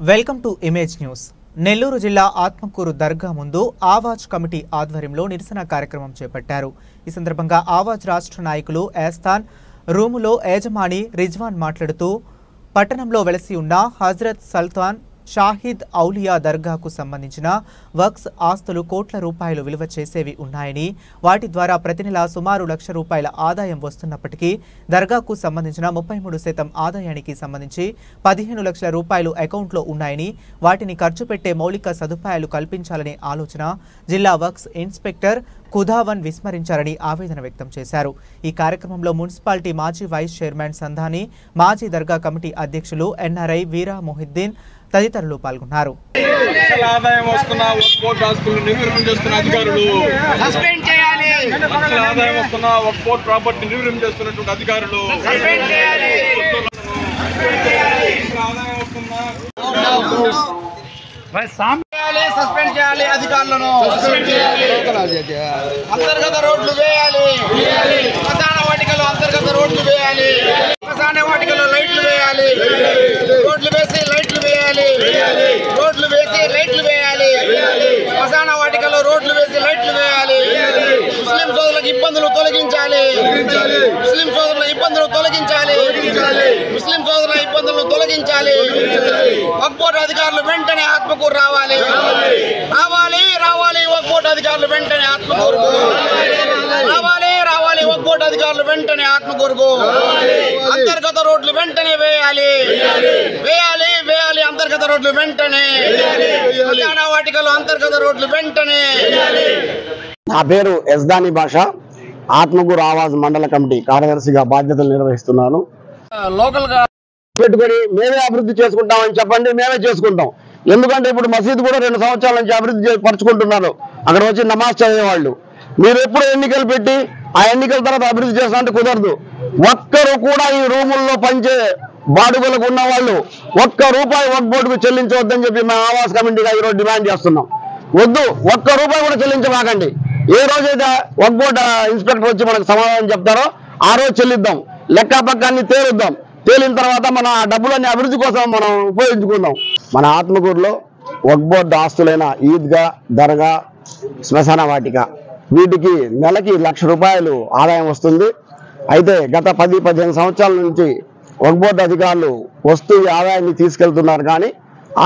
Welcome to image news. Nellore జిల్లా ఆత్మకూరు దర్గా ముందు Awaaz committee ఆధ్వర్యంలో నిరసన కార్యక్రమం చేపట్టారు. ఈ సందర్భంగా ఆవాజ్ రాష్ట్ర నాయకులు ఏస్తాన్ రూములో యజమాని రిజ్వాన్ మాట్లాడుతూ పట్టణంలో వెలసి ఉన్న హజరత్ సుల్తాన్ షాహిద్ ఔలియా దర్గాకు సంబంధించిన వక్స్ ఆస్తులు కోట్ల రూపాయలు విలువ చేసేవి ఉన్నాయని, వాటి ద్వారా ప్రతి నెల సుమారు ₹1,00,000 ఆదాయం వస్తున్నప్పటికీ దర్గాకు సంబంధించిన 33% ఆదాయానికి సంబంధించి ₹15 లక్షల అకౌంట్లో ఉన్నాయని, వాటిని ఖర్చు పెట్టే మౌలిక సదుపాయాలు కల్పించాలనే ఆలోచన జిల్లా వక్స్ ఇన్స్పెక్టర్ ఖుదావన్ విస్మరించారని ఆవేదన వ్యక్తం చేశారు. ఈ కార్యక్రమంలో మున్సిపాలిటీ మాజీ వైస్ చైర్మన్ సంధాని, మాజీ దర్గా కమిటీ అధ్యక్షులు ఎన్ఆర్ఐ వీరా మొహిద్దీన్ తదితరులు పాల్గొన్నారు. ఆదాయం వస్తున్న వక్ఫ్ ఆస్తులను నిర్వీర్యం చేస్తున్న అధికారులు సస్పెండ్ చేయాలి. ఆదాయం వస్తున్న వక్ఫ్ ప్రాపర్టీ నిర్వీర్యం చేస్తున్నటువంటి అధికారులు సస్పెండ్ చేయాలి. ఆదాయం వస్తున్న సస్పెండ్ చేయాలి. అధికారులను సస్పెండ్ చేయాలి. అంతర్గత రోడ్లు వేయాలి. శ్మశాన వాటికలో అంతర్గత రోడ్లు వేయాలి. శ్మశాన వాటికలో లైట్లు వేయాలి. రోడ్లు వేసి లైట్లు వేయాలి. రోడ్లు వేసి లైట్లు వేయాలి. శ్మశాన వాటికలో రోడ్లు వేసి లైట్లు వేయాలి. ముస్లిం సోదరులకు ఇబ్బందులు తొలగించాలి. ముస్లిం సోదరుల ఇబ్బందులు తొలగించాలి. ముస్లిం సోదరుల ఇబ్బందులను తొలగించాలి. వక్ఫ్ బోర్డు అధికారులు వెంటనే ఆత్మకూరు రావాలి. రావాలి రావాలి వక్ఫ్ బోర్డు అధికారులు వెంటనే ఆత్మకూరుకు రావాలి. రావాలి వక్ఫ్ బోర్డు అధికారులు వెంటనే ఆత్మకూరుకు అంతర్గత రోడ్లు వెంటనే వేయాలి. వేయాలి వేయాలి అంతర్గత రోడ్లు వెంటనే. శ్మశాన వాటికలో అంతర్గత రోడ్లు వెంటనే. నా పేరు ఎస్దాని భాష. ఆత్మకూరు ఆవాజ్ మండల కమిటీ కార్యదర్శిగా బాధ్యతలు నిర్వహిస్తున్నాను. లోకల్ గా పెట్టుకొని మేమే అభివృద్ధి చేసుకుంటామని చెప్పండి, మేమే చేసుకుంటాం. ఎందుకంటే ఇప్పుడు మసీదు కూడా 2 సంవత్సరాల నుంచి అభివృద్ధి పరుచుకుంటున్నారు. అక్కడ వచ్చి నమాజ్ చదివేవాళ్ళు. మీరు ఎప్పుడు ఎన్నికలు పెట్టి ఆ ఎన్నికల తర్వాత అభివృద్ధి చేస్తారంటే కుదరదు. ఒక్కరు కూడా ఈ రూముల్లో పనిచే బాడుగులకు ఉన్న వాళ్ళు ₹1 వక్ఫ్ బోర్డుకు చెల్లించవద్దని చెప్పి మేము ఆవాస్ కమిటీగా ఈరోజు డిమాండ్ చేస్తున్నాం. వద్దు, ₹1 కూడా చెల్లించమాకండి. ఏ రోజైతే వక్ఫ్ బోర్డు ఇన్స్పెక్టర్ వచ్చి మనకు సమాధానం చెప్తారో ఆ రోజు చెల్లిద్దాం. లెక్క పక్కాన్ని తేలుద్దాం. తేలిన తర్వాత మన డబ్బులన్నీ అభివృద్ధి కోసం మనం ఉపయోగించుకుందాం. మన ఆత్మకూరులో వక్ఫ్ బోర్డు ఆస్తులైన ఈద్గా, దర్గా, శ్మశాన వాటిక వీటికి నెలకి ₹1,00,000 ఆదాయం వస్తుంది. అయితే గత 10-15 సంవత్సరాల నుంచి వక్ఫ్ బోర్డు అధికారులు వస్తూ ఈ ఆదాయాన్ని తీసుకెళ్తున్నారు. కానీ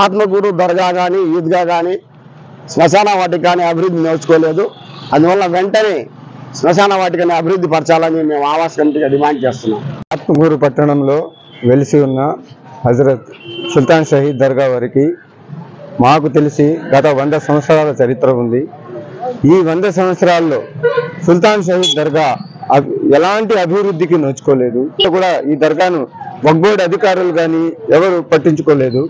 ఆత్మకూరు దర్గా కానీ, ఈద్గా కానీ, శ్మశాన వాటిక కానీ అభివృద్ధి నేర్చుకోలేదు. అందువల్ల వెంటనే శ్మశాన వాటికని అభివృద్ధి పరచాలని మేము ఆవాస్ కమిటీగా డిమాండ్ చేస్తున్నాం. ఆత్మకూరు పట్టణంలో వెలిసి ఉన్న హజరత్ సుల్తాన్ షహీద్ దర్గా వారికి మాకు తెలిసి గత 100 సంవత్సరాల చరిత్ర ఉంది. ఈ 100 సంవత్సరాల్లో సుల్తాన్ షహీద్ దర్గా ఎలాంటి అభివృద్ధికి నోచుకోలేదు. కూడా ఈ దర్గాను వక్ఫ్ బోర్డు అధికారులు కానీ ఎవరు పట్టించుకోలేదు.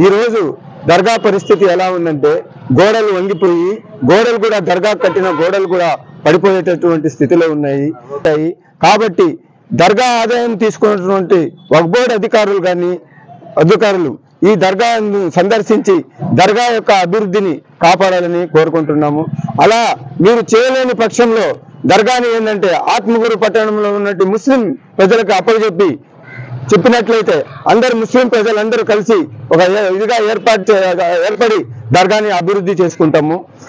ఈరోజు దర్గా పరిస్థితి ఎలా ఉందంటే గోడలు వంగిపోయి, గోడలు కూడా దర్గా కట్టిన గోడలు కూడా పడిపోయేటటువంటి స్థితిలో ఉన్నాయి. కాబట్టి దర్గా ఆదాయం తీసుకున్నటువంటి వక్ఫ్ బోర్డు అధికారులు ఈ దర్గాను సందర్శించి దర్గా యొక్క అభివృద్ధిని కాపాడాలని కోరుకుంటున్నాము. అలా మీరు చేయలేని పక్షంలో దర్గాని ఏంటంటే ఆత్మకూరు పట్టణంలో ఉన్నట్టు ముస్లిం ప్రజలకు చెప్పినట్లయితే అందరు ముస్లిం ప్రజలందరూ కలిసి ఒక ఇదిగా ఏర్పడి దర్గాని అభివృద్ధి చేసుకుంటాము.